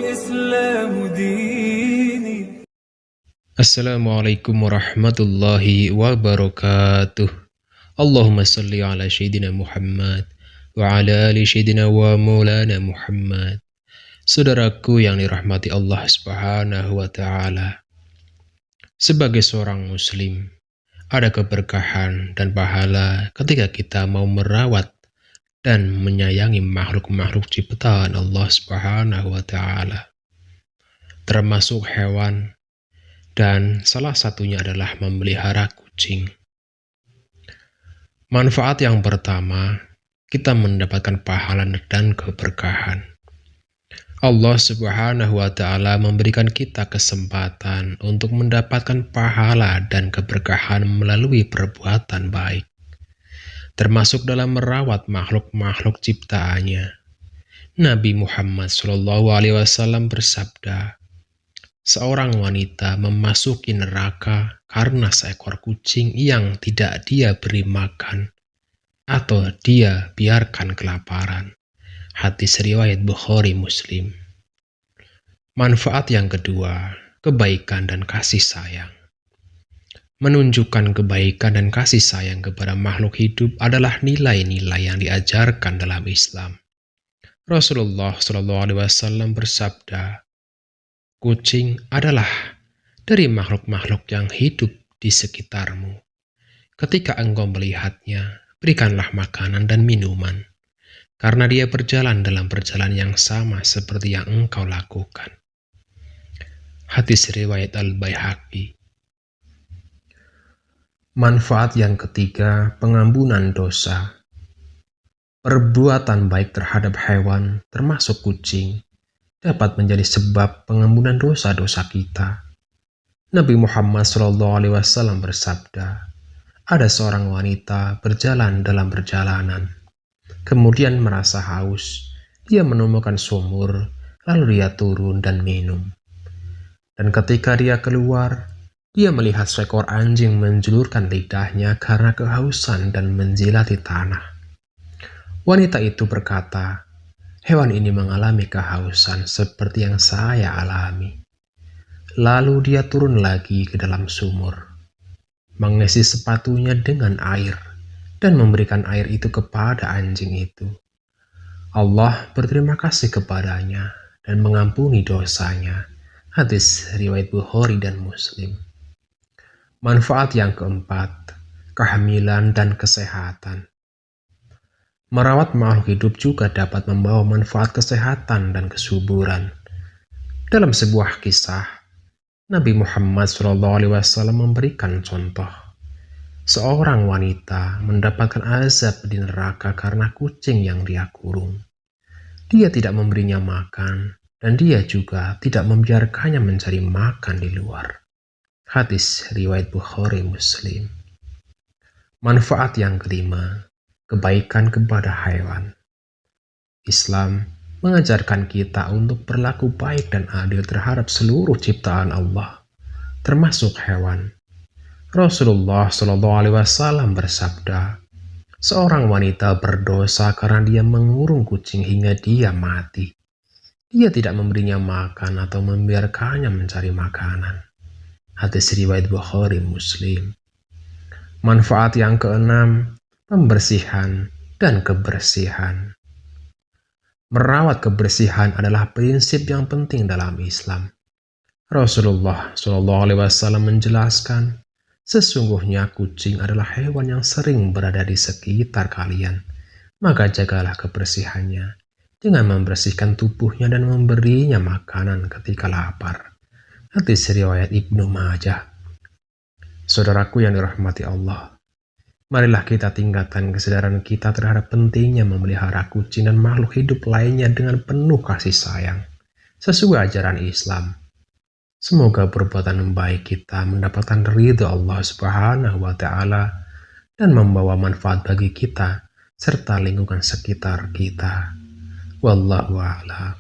والإسلام ديني. Assalamualaikum warahmatullahi wabarakatuh. Allahumma salli ala Sayyidina Muhammad wa ala ali Sayyidina wa maulana Muhammad. Saudaraku yang dirahmati Allah Subhanahu wa Ta'ala, sebagai seorang Muslim, ada keberkahan dan pahala ketika kita mau merawat dan menyayangi makhluk-makhluk ciptaan Allah Subhanahu wa Ta'ala, termasuk hewan. Dan salah satunya adalah memelihara kucing. Manfaat yang pertama, kita mendapatkan pahala dan keberkahan. Allah Subhanahu wa Ta'ala memberikan kita kesempatan untuk mendapatkan pahala dan keberkahan melalui perbuatan baik, termasuk dalam merawat makhluk-makhluk ciptaannya. Nabi Muhammad SAW bersabda, seorang wanita memasuki neraka karena seekor kucing yang tidak dia beri makan atau dia biarkan kelaparan. Hadis riwayat Bukhari Muslim. Manfaat yang kedua, kebaikan dan kasih sayang. Menunjukkan kebaikan dan kasih sayang kepada makhluk hidup adalah nilai-nilai yang diajarkan dalam Islam. Rasulullah SAW bersabda, kucing adalah dari makhluk-makhluk yang hidup di sekitarmu. Ketika engkau melihatnya, berikanlah makanan dan minuman, karena dia berjalan dalam perjalanan yang sama seperti yang engkau lakukan. Hadis riwayat Al-Baihaqi. Manfaat yang ketiga, pengampunan dosa. Perbuatan baik terhadap hewan, termasuk kucing, dapat menjadi sebab pengampunan dosa-dosa kita. Nabi Muhammad SAW bersabda, ada seorang wanita berjalan dalam perjalanan, kemudian merasa haus. Dia menemukan sumur, lalu dia turun dan minum. Dan ketika dia keluar, dia melihat seekor anjing menjulurkan lidahnya karena kehausan dan menjilati tanah. Wanita itu berkata, hewan ini mengalami kehausan seperti yang saya alami. Lalu dia turun lagi ke dalam sumur, mengisi sepatunya dengan air, dan memberikan air itu kepada anjing itu. Allah berterima kasih kepadanya dan mengampuni dosanya. Hadis riwayat Bukhari dan Muslim. Manfaat yang keempat, kehamilan dan kesehatan. Merawat makhluk hidup juga dapat membawa manfaat kesehatan dan kesuburan. Dalam sebuah kisah, Nabi Muhammad SAW memberikan contoh. Seorang wanita mendapatkan azab di neraka karena kucing yang dia kurung. Dia tidak memberinya makan, dan dia juga tidak membiarkannya mencari makan di luar. Hadis riwayat Bukhari Muslim. Manfaat yang kelima, kebaikan kepada hewan. Islam mengajarkan kita untuk berlaku baik dan adil terhadap seluruh ciptaan Allah, termasuk hewan. Rasulullah SAW bersabda, seorang wanita berdosa karena dia mengurung kucing hingga dia mati. Dia tidak memberinya makan atau membiarkannya mencari makanan. Hadis riwayat Bukhari Muslim. Manfaat yang keenam, pembersihan dan kebersihan. Merawat kebersihan adalah prinsip yang penting dalam Islam. Rasulullah SAW menjelaskan, sesungguhnya kucing adalah hewan yang sering berada di sekitar kalian. Maka jagalah kebersihannya dengan membersihkan tubuhnya dan memberinya makanan ketika lapar. Hadis riwayat Ibnu Majah. Saudaraku yang dirahmati Allah, marilah kita tingkatkan kesadaran kita terhadap pentingnya memelihara kucing dan makhluk hidup lainnya dengan penuh kasih sayang, sesuai ajaran Islam. Semoga perbuatan baik kita mendapatkan ridha Allah Subhanahu wa Ta'ala dan membawa manfaat bagi kita serta lingkungan sekitar kita. Wallahu a'lam.